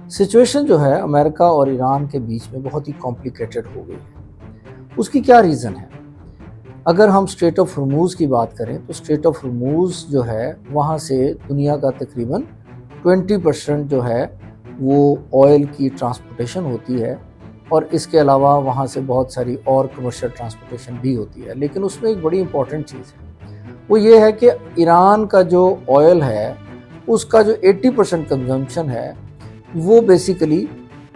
Situation जो है America और ईरान के बीच में बहुत ही कॉम्प्लिकेटेड हो गई है। उसकी क्या रीज़न है? अगर हम स्ट्रेट ऑफ हॉर्मूज़ की बात करें तो स्ट्रेट ऑफ हॉर्मूज़ जो है वहाँ से दुनिया का तकरीबन 20% जो है वो ऑयल की ट्रांसपोर्टेशन होती है और इसके अलावा वहाँ से बहुत सारी और कमर्शियल ट्रांसपोर्टेशन भी होती है। लेकिन उसमें एक बड़ी इंपॉर्टेंट चीज़ है, वो ये है कि ईरान का जो ऑयल है उसका जो 80% कंजम्पशन है वो बेसिकली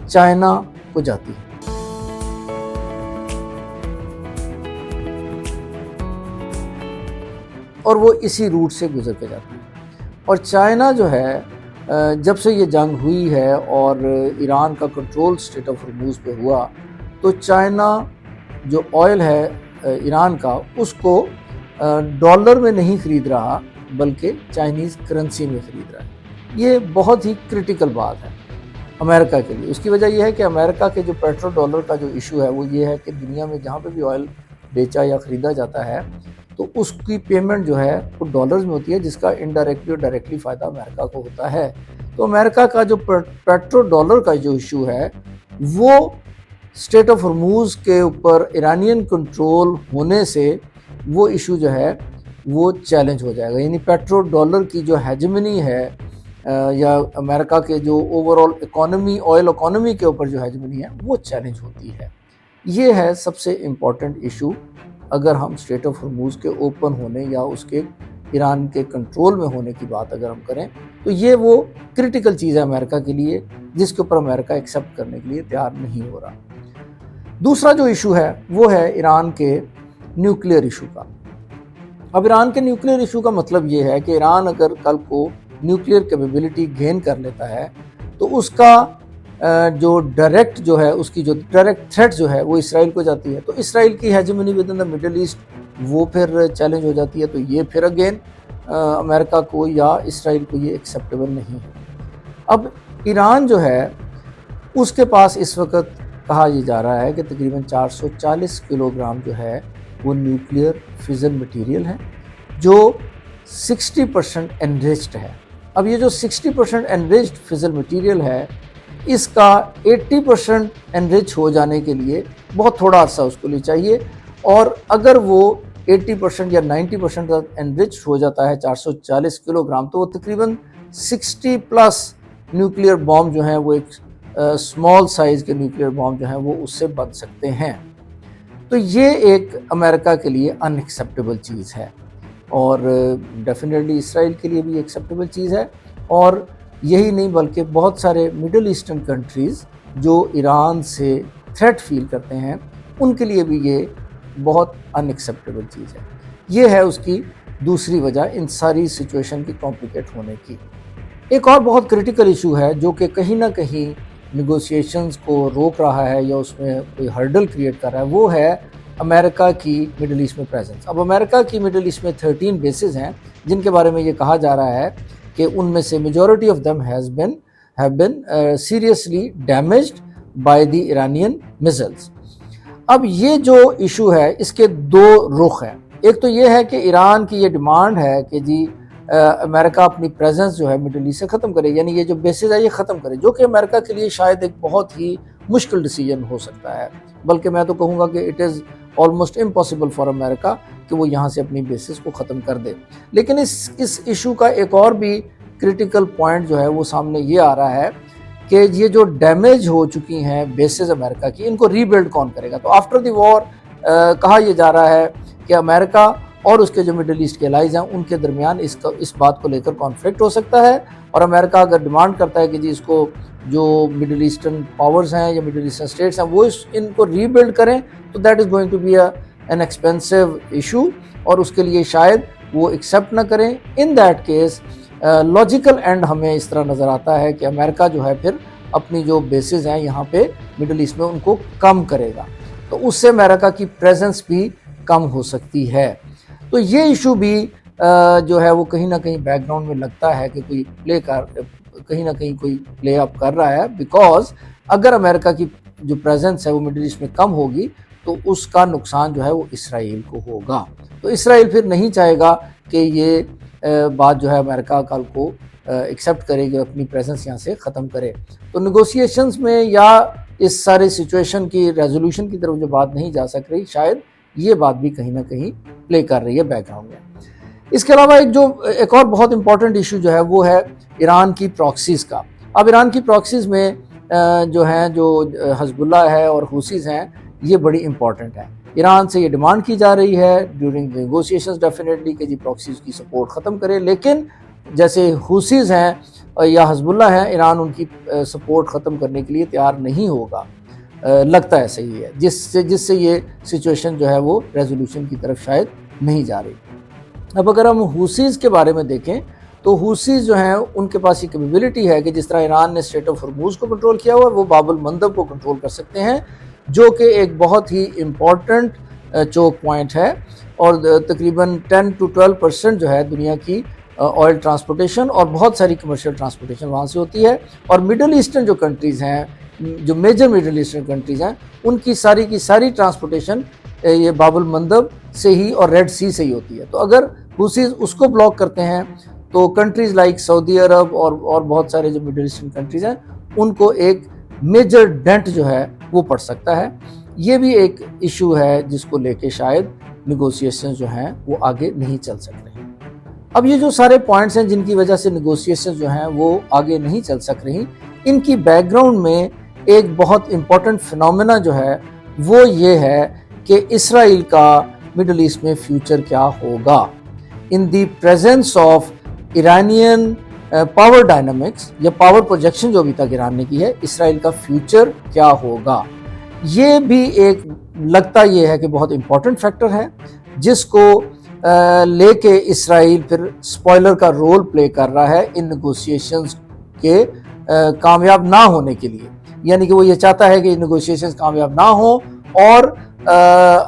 चाइना को जाती है। और वो इसी रूट से गुजर के जाती है। और चाइना जो है जब से ये जंग हुई है और ईरान का कंट्रोल स्ट्रेट ऑफ हॉर्मूज़ पे हुआ, तो चाइना जो ऑयल है ईरान का उसको डॉलर में नहीं ख़रीद रहा बल्कि चाइनीज़ करेंसी में ख़रीद रहा है। ये बहुत ही क्रिटिकल बात है अमेरिका के लिए। उसकी वजह यह है कि अमेरिका के जो पेट्रो डॉलर का जो इशू है वो ये है कि दुनिया में जहाँ पे भी ऑयल बेचा या ख़रीदा जाता है तो उसकी पेमेंट जो है वो डॉलर्स में होती है, जिसका इनडायरेक्टली और डायरेक्टली फ़ायदा अमेरिका को होता है। तो अमेरिका का जो पेट्रो डॉलर का जो इशू है वो स्ट्रेट ऑफ हॉर्मूज़ के ऊपर ईरानियन कंट्रोल होने से वो इशू जो है वो चैलेंज हो जाएगा। यानी पेट्रो डॉलर की जो हेजेमनी है या अमेरिका के जो ओवरऑल इकोनॉमी, ऑयल इकोनॉमी के ऊपर जो हेजेमनी है वो चैलेंज होती है। ये है सबसे इम्पॉर्टेंट इशू अगर हम स्ट्रेट ऑफ हॉर्मूज़ के ओपन होने या उसके ईरान के कंट्रोल में होने की बात अगर हम करें तो ये वो क्रिटिकल चीज़ है अमेरिका के लिए, जिसके ऊपर अमेरिका एक्सेप्ट करने के लिए तैयार नहीं हो रहा। दूसरा जो इशू है वो है ईरान के न्यूक्लियर इशू का। अब ईरान के न्यूक्लियर इशू का मतलब ये है कि ईरान अगर कल को न्यूक्लियर कैपेबिलिटी गेन कर लेता है तो उसका जो डायरेक्ट जो है उसकी जो डायरेक्ट थ्रेट जो है वो इसराइल को जाती है। तो इसराइल की hegemony with in the middle east वो फिर चैलेंज हो जाती है। तो ये फिर अगेन अमेरिका को या इसराइल को ये एक्सेप्टेबल नहीं है। अब ईरान जो है उसके पास इस वक्त कहा यह जा रहा है कि तकरीबन 440 किलोग्राम जो है वो न्यूक्लियर फिजन मटीरियल है जो 60% एनरिच्ड है। अब ये जो 60% एनरिच्ड फिजन मटीरियल है इसका 80% एनरिच हो जाने के लिए बहुत थोड़ा अर्सा उसको लिए चाहिए, और अगर वो 80% या 90% तक एनरिच हो जाता है 440 किलोग्राम तो वो तकरीबन 60+ न्यूक्लियर बॉम्ब जो हैं वो एक स्मॉल साइज़ के न्यूक्लियर बॉम्ब जो हैं वो उससे बन सकते हैं। तो ये एक अमेरिका के लिए अनएक्सेप्टेबल चीज़ है और डेफिनेटली इसराइल के लिए भी एक्सेप्टेबल चीज़ है, और यही नहीं बल्कि बहुत सारे मिडिल ईस्टर्न कंट्रीज़ जो ईरान से थ्रेट फील करते हैं उनके लिए भी ये बहुत अनएक्सेप्टेबल चीज़ है। ये है उसकी दूसरी वजह इन सारी सिचुएशन की कॉम्प्लिकेट होने की। एक और बहुत क्रिटिकल इशू है जो कि कहीं ना कहीं नेगोशिएशंस को रोक रहा है या उसमें कोई हर्डल क्रिएट कर रहा है, वो है अमेरिका की मिडिल ईस्ट में प्रेजेंस। अब अमेरिका की मिडिल ईस्ट में 13 बेसेस हैं जिनके बारे में ये कहा जा रहा है कि उनमें से majority of them have been seriously damaged by the Iranian missiles. अब ये जो इशू है इसके दो रुख हैं। एक तो ये है कि ईरान की ये डिमांड है कि जी अमेरिका अपनी प्रेजेंस जो है मिडिल ईस्ट से ख़त्म करे, यानी ये जो बेसिस है ये ख़त्म करे, जो कि अमेरिका के लिए शायद एक बहुत ही मुश्किल डिसीजन हो सकता है। बल्कि मैं तो कहूँगा कि it is almost impossible for America कि वो यहाँ से अपनी बेसिस को ख़त्म कर दे। लेकिन इस इशू का एक और भी क्रिटिकल पॉइंट जो है वो सामने ये आ रहा है कि ये जो डैमेज हो चुकी हैं बेसिस अमेरिका की, इनको रीबिल्ड कौन करेगा। तो आफ्टर द वॉर कहा यह जा रहा है कि अमेरिका और उसके जो मिडिल ईस्ट के एलाइज हैं उनके दरमियान इस बात को लेकर कॉन्फ्लिक्ट हो सकता है, और अमेरिका अगर डिमांड करता है कि जी इसको जो मिडिल ईस्टर्न पावर्स हैं या मिडिल ईस्टर्न स्टेट्स हैं वो इनको रीबिल्ड करें तो that is going to be an expensive issue, और उसके लिए शायद वो एक्सेप्ट ना करें। In that case logical and हमें इस तरह नज़र आता है कि अमेरिका जो है फिर अपनी जो बेसिस हैं यहाँ पे मिडिल ईस्ट में उनको कम करेगा, तो उससे अमेरिका की प्रेजेंस भी कम हो सकती है। तो ये इशू भी जो है वो कहीं ना कहीं बैकग्राउंड में लगता है कि कहीं ना कहीं कोई प्ले अप कर रहा है, बिकॉज अगर अमेरिका की जो प्रेजेंस है वो मिडिल ईस्ट में कम होगी तो उसका नुकसान जो है वो इसराइल को होगा। तो इसराइल फिर नहीं चाहेगा कि ये बात जो है अमेरिका कल को एक्सेप्ट करे कि अपनी प्रेजेंस यहाँ से ख़त्म करे। तो नेगोशिएशंस में या इस सारे सिचुएशन की रेजोल्यूशन की तरफ जो बात नहीं जा सक रही, शायद ये बात भी कहीं ना कहीं प्ले कर रही है बैकग्राउंड में। इसके अलावा एक और बहुत इंपॉर्टेंट इशू जो है वो है ईरान की प्रॉक्सीज़ का। अब ईरान की प्रॉक्सीज़ में जो हैं, जो हिज़्बुल्लाह है और हुसीज़ हैं, ये बड़ी इंपॉर्टेंट है। ईरान से ये डिमांड की जा रही है ड्यूरिंग नेगोशिएशंस डेफिनेटली कि जी प्रॉक्सीज़ की सपोर्ट ख़त्म करे, लेकिन जैसे हुसीज़ हैं या हिज़्बुल्लाह हैं, ईरान उनकी सपोर्ट ख़त्म करने के लिए तैयार नहीं होगा। लगता है सही है, जिससे ये सिचुएशन जो है वो रेजोल्यूशन की तरफ शायद नहीं जा रही। अब अगर हम हुसीज़ के बारे में देखें तो हुसीज़ जो हैं उनके पास ये कैपेबिलिटी है कि जिस तरह ईरान ने स्ट्रेट ऑफ हॉर्मूज़ को कंट्रोल किया हुआ है, वो बाब अल मंदब को कंट्रोल कर सकते हैं, जो कि एक बहुत ही इम्पॉर्टेंट चोक पॉइंट है और तकरीबन 10 to 12% जो है दुनिया की ऑयल ट्रांसपोर्टेशन और बहुत सारी कमर्शियल ट्रांसपोर्टेशन वहाँ से होती है। और मिडल ईस्टर्न जो कंट्रीज़ हैं, जो मेजर मिडल ईस्टर्न कंट्रीज़ हैं, उनकी सारी की सारी ट्रांसपोर्टेशन ये बाब अल मंदब से ही और रेड सी से ही होती है। तो अगर हुसीज़ उसको ब्लॉक करते हैं तो कंट्रीज़ लाइक सऊदी अरब और बहुत सारे जो मिडल ईस्टर्न कंट्रीज़ हैं, उनको एक मेजर डेंट जो है वो पड़ सकता है। ये भी एक इशू है जिसको लेके शायद नेगोशिएशन जो हैं वो आगे नहीं चल सक रहे। अब ये जो सारे पॉइंट्स हैं जिनकी वजह से नेगोशिएशन जो हैं वो आगे नहीं चल सक रही, इनकी बैकग्राउंड में एक बहुत इम्पॉर्टेंट फिनोमेना जो है वो ये है कि इसराइल का मिडल ईस्ट में फ्यूचर क्या होगा in the presence of Iranian power dynamics या पावर प्रोजेक्शन जो अभी तक ईरान ने की है। इसराइल का फ्यूचर क्या होगा, ये भी एक लगता ये है कि बहुत इम्पॉर्टेंट फैक्टर है, जिसको लेके इसराइल फिर स्पॉइलर का रोल प्ले कर रहा है इन नेगोशिएशंस के कामयाब ना होने के लिए। यानी कि वो ये चाहता है कि नेगोशिएशंस कामयाब ना हो और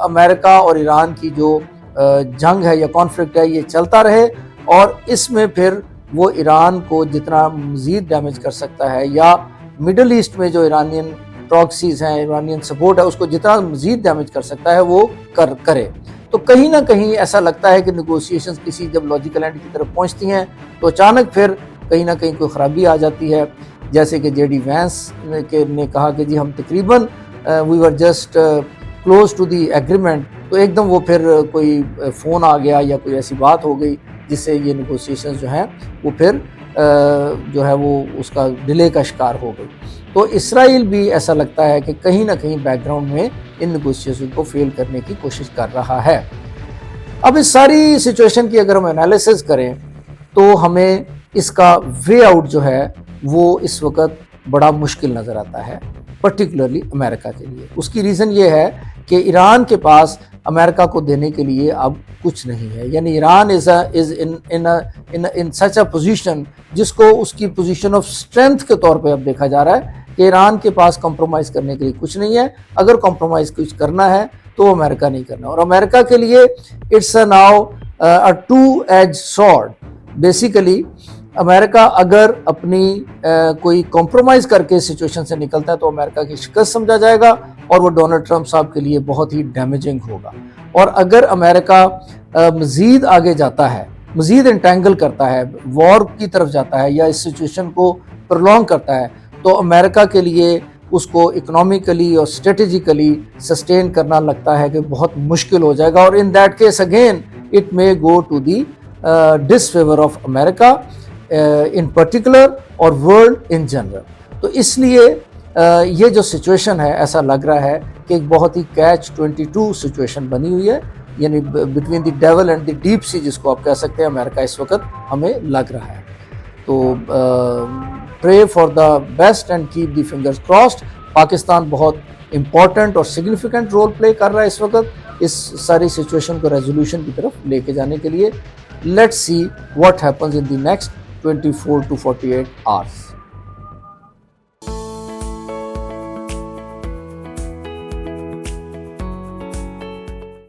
अमेरिका और ईरान की जो जंग है या कॉन्फ्लिक्ट है ये चलता रहे, और इसमें फिर वो ईरान को जितना मज़ीद डैमेज कर सकता है या मिडल ईस्ट में जो ईरानियन प्रॉक्सीज़ हैं, ईरानियन सपोर्ट है, उसको जितना मज़ीद डैमेज कर सकता है वो करे। तो कहीं ना कहीं ऐसा लगता है कि नेगोशिएशंस किसी जब लॉजिकल एंड की तरफ पहुंचती हैं तो अचानक फिर कहीं ना कहीं कोई ख़राबी आ जाती है। जैसे कि जेडी वैंस ने कहा कि जी हम तकरीबन we were just close to the agreement, तो एकदम वो फिर कोई फ़ोन आ गया या कोई ऐसी बात हो गई जिससे ये नेगोशिएशंस जो हैं वो फिर जो है वो उसका डिले का शिकार हो गई। तो इसराइल भी ऐसा लगता है कि कहीं ना कहीं बैकग्राउंड में इन नेगोशिएशन को फेल करने की कोशिश कर रहा है। अब इस सारी सिचुएशन की अगर हम एनालिसिस करें तो हमें इसका वे आउट जो है वो इस वक्त बड़ा मुश्किल नज़र आता है, पर्टिकुलरली अमेरिका के लिए। उसकी रीज़न ये है कि ईरान के पास अमेरिका को देने के लिए अब कुछ नहीं है। यानी Iran is in such a position जिसको उसकी पोजीशन ऑफ स्ट्रेंथ के तौर पे अब देखा जा रहा है कि ईरान के पास कॉम्प्रोमाइज़ करने के लिए कुछ नहीं है। अगर कॉम्प्रोमाइज़ कुछ करना है तो अमेरिका नहीं करना, और अमेरिका के लिए it's now a two edge sword. Basically America अगर अपनी कोई कॉम्प्रोमाइज़ करके सिचुएशन से निकलता है तो अमेरिका की शिकस्त समझा जाएगा और वो डोनाल्ड ट्रंप साहब के लिए बहुत ही डैमेजिंग होगा। और अगर अमेरिका मज़ीद आगे जाता है, मज़ीद इंटेंगल करता है, वॉर की तरफ जाता है या इस सिचुएशन को प्रोलॉन्ग करता है, तो अमेरिका के लिए उसको इकोनॉमिकली और स्ट्रेटेजिकली सस्टेन करना लगता है कि बहुत मुश्किल हो जाएगा। और in that case again it may go to the disfavour of America in particular और वर्ल्ड इन जनरल। तो इसलिए ये जो सिचुएशन है ऐसा लग रहा है कि एक बहुत ही कैच 22 सिचुएशन बनी हुई है, यानी between the devil and the deep sea जिसको आप कह सकते हैं अमेरिका इस वक्त हमें लग रहा है। तो pray for the best and keep the fingers crossed. Pakistan बहुत इम्पॉर्टेंट और सिग्निफिकेंट रोल प्ले कर रहा है इस वक्त इस सारी सिचुएशन को रेजोल्यूशन की तरफ लेके जाने के लिए। Let's see what happens in the next 24 to 48 hours.